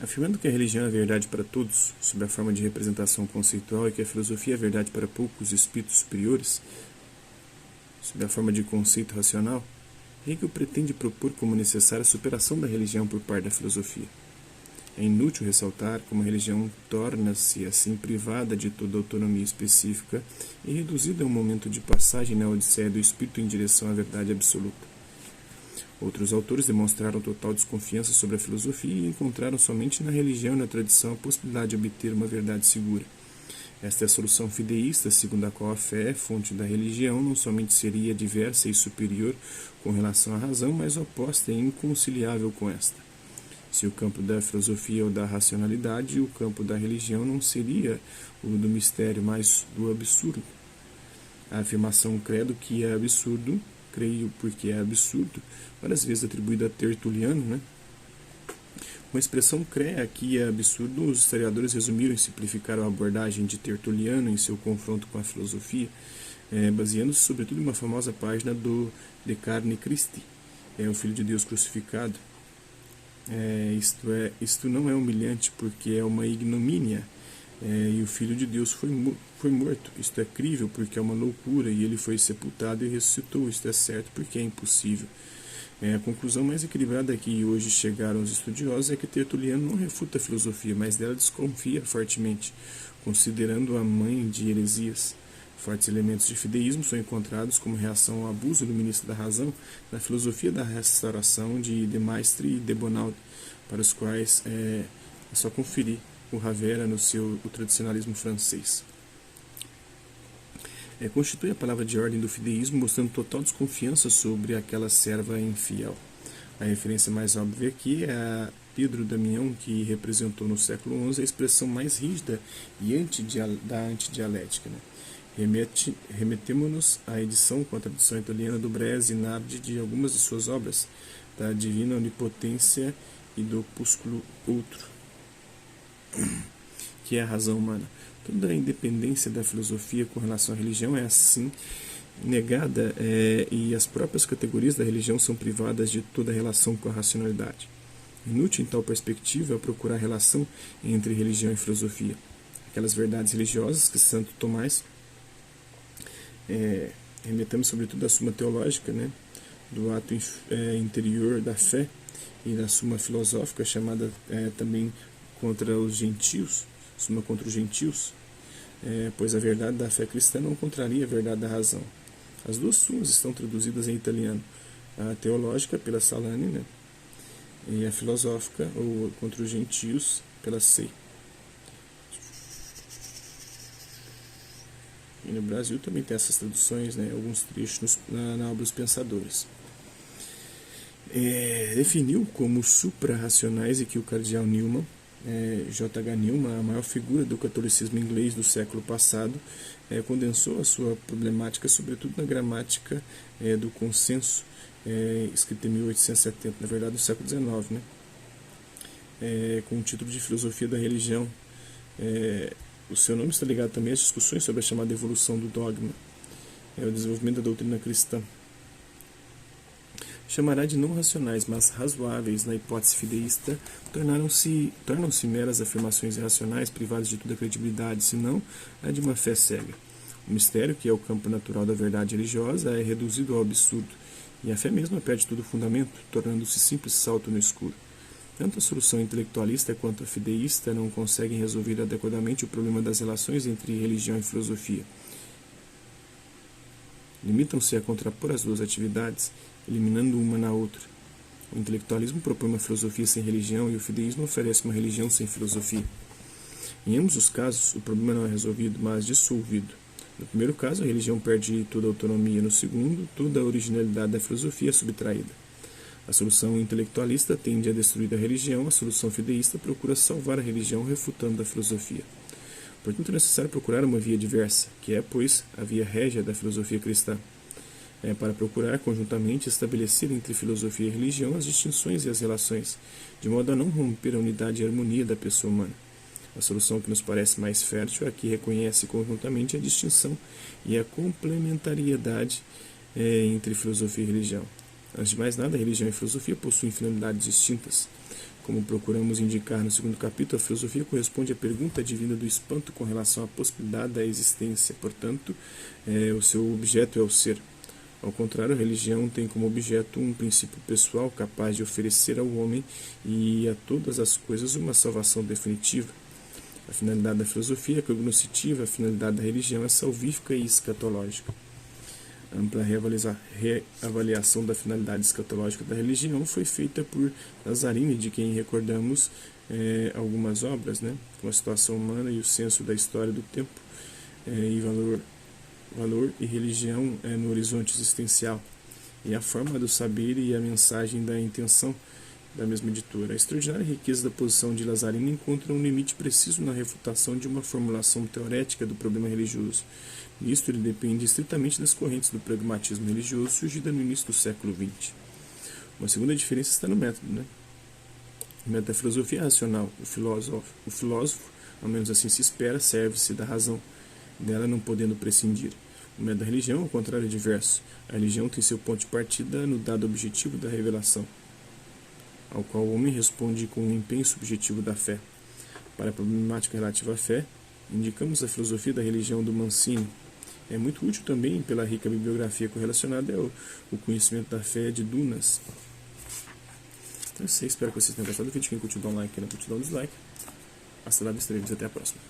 Afirmando que a religião é a verdade para todos, sob a forma de representação conceitual, e que a filosofia é a verdade para poucos espíritos superiores, sob a forma de conceito racional, Hegel pretende propor como necessária a superação da religião por parte da filosofia. É inútil ressaltar como a religião torna-se assim privada de toda autonomia específica e reduzida a um momento de passagem na odisseia do espírito em direção à verdade absoluta. Outros autores demonstraram total desconfiança sobre a filosofia e encontraram somente na religião e na tradição a possibilidade de obter uma verdade segura. Esta é a solução fideísta, segundo a qual a fé, fonte da religião, não somente seria diversa e superior com relação à razão, mas oposta e inconciliável com esta. Se o campo da filosofia ou da racionalidade, o campo da religião não seria o do mistério, mas do absurdo. A afirmação credo que é absurdo, creio porque é absurdo, várias vezes atribuída a Tertuliano, né? Com a expressão crea que é absurdo, os historiadores resumiram e simplificaram a abordagem de Tertuliano em seu confronto com a filosofia, baseando-se sobretudo em uma famosa página do De Carne Christi, o Filho de Deus crucificado. Isto não é humilhante porque é uma ignomínia, e o Filho de Deus foi morto. Isto é crível porque é uma loucura, e ele foi sepultado e ressuscitou. Isto é certo porque é impossível. A conclusão mais equilibrada a que hoje chegaram os estudiosos é que Tertuliano não refuta a filosofia, mas dela desconfia fortemente, considerando-a mãe de heresias. Fortes elementos de fideísmo são encontrados como reação ao abuso iluminista da razão na filosofia da restauração de Maistre e de Bonald, para os quais é só conferir o Ravera no seu o tradicionalismo francês. Constitui a palavra de ordem do fideísmo, mostrando total desconfiança sobre aquela serva infiel. A referência mais óbvia aqui é a Pedro Damião, que representou no século XI a expressão mais rígida e da antidialética. Remetemo-nos à edição com a tradução italiana do Brese Nardi de algumas de suas obras, da Divina Onipotência e do Opúsculo Outro, que é a razão humana. Toda a independência da filosofia com relação à religião é assim negada, e as próprias categorias da religião são privadas de toda relação com a racionalidade. Inútil em tal perspectiva é procurar relação entre religião e filosofia. Aquelas verdades religiosas que Santo Tomás remetemos sobretudo à Suma Teológica, do ato interior da fé, e da Suma Filosófica, chamada também contra os gentios, Suma contra os gentios, pois a verdade da fé cristã não contraria a verdade da razão. As duas sumas estão traduzidas em italiano, a teológica pela Salani, e a filosófica, ou contra os gentios, pela Sei. E no Brasil também tem essas traduções, alguns trechos na obra dos Pensadores. Definiu como supra-racionais e que o cardeal Newman, J.H. Newman, a maior figura do catolicismo inglês do século passado, condensou a sua problemática sobretudo na gramática do consenso, escrita em 1870, na verdade do século XIX, com o título de Filosofia da Religião. O seu nome está ligado também às discussões sobre a chamada evolução do dogma, o desenvolvimento da doutrina cristã. Chamará de não racionais, mas razoáveis na hipótese fideísta, tornam-se meras afirmações irracionais, privadas de toda credibilidade, senão a de uma fé cega. O mistério, que é o campo natural da verdade religiosa, é reduzido ao absurdo, e a fé mesma perde todo o fundamento, tornando-se simples salto no escuro. Tanto a solução intelectualista quanto a fideísta não conseguem resolver adequadamente o problema das relações entre religião e filosofia. Limitam-se a contrapor as duas atividades, eliminando uma na outra. O intelectualismo propõe uma filosofia sem religião e o fideísmo oferece uma religião sem filosofia. Em ambos os casos, o problema não é resolvido, mas dissolvido. No primeiro caso, a religião perde toda a autonomia; no segundo, toda a originalidade da filosofia é subtraída. A solução intelectualista tende a destruir a religião, a solução fideísta procura salvar a religião refutando a filosofia. Portanto, é necessário procurar uma via diversa, que é, pois, a via régia da filosofia cristã. Para procurar conjuntamente estabelecer entre filosofia e religião as distinções e as relações, de modo a não romper a unidade e a harmonia da pessoa humana. A solução que nos parece mais fértil é a que reconhece conjuntamente a distinção e a complementariedade entre filosofia e religião. Antes de mais nada, a religião e a filosofia possuem finalidades distintas. Como procuramos indicar no segundo capítulo, a filosofia corresponde à pergunta divina do espanto com relação à possibilidade da existência. Portanto, o seu objeto é o ser. Ao contrário, a religião tem como objeto um princípio pessoal capaz de oferecer ao homem e a todas as coisas uma salvação definitiva. A finalidade da filosofia é cognoscitiva, a finalidade da religião é salvífica e escatológica. A ampla reavaliação da finalidade escatológica da religião foi feita por Lazzarini, de quem recordamos algumas obras, né, como A Situação Humana e O Senso da História do Tempo, e valor e religião no horizonte existencial, e a forma do saber e a mensagem da intenção, da mesma editora. A extraordinária riqueza da posição de Lazzarini encontra um limite preciso na refutação de uma formulação teorética do problema religioso. Nisto, ele depende estritamente das correntes do pragmatismo religioso surgida no início do século XX. Uma segunda diferença está no método, né? O método da filosofia é racional. O filósofo, ao menos assim se espera, serve-se da razão, dela não podendo prescindir. O método da religião, ao contrário, é diverso. A religião tem seu ponto de partida no dado objetivo da revelação, ao qual o homem responde com o empenho subjetivo da fé. Para a problemática relativa à fé, indicamos a filosofia da religião do Mancini. É muito útil também, pela rica bibliografia correlacionada, o conhecimento da fé de Dunas. Então é isso aí, espero que vocês tenham gostado do vídeo. Quem curtiu, dá um like, quem não curtiu, dá um dislike. Hasta lá, até a próxima.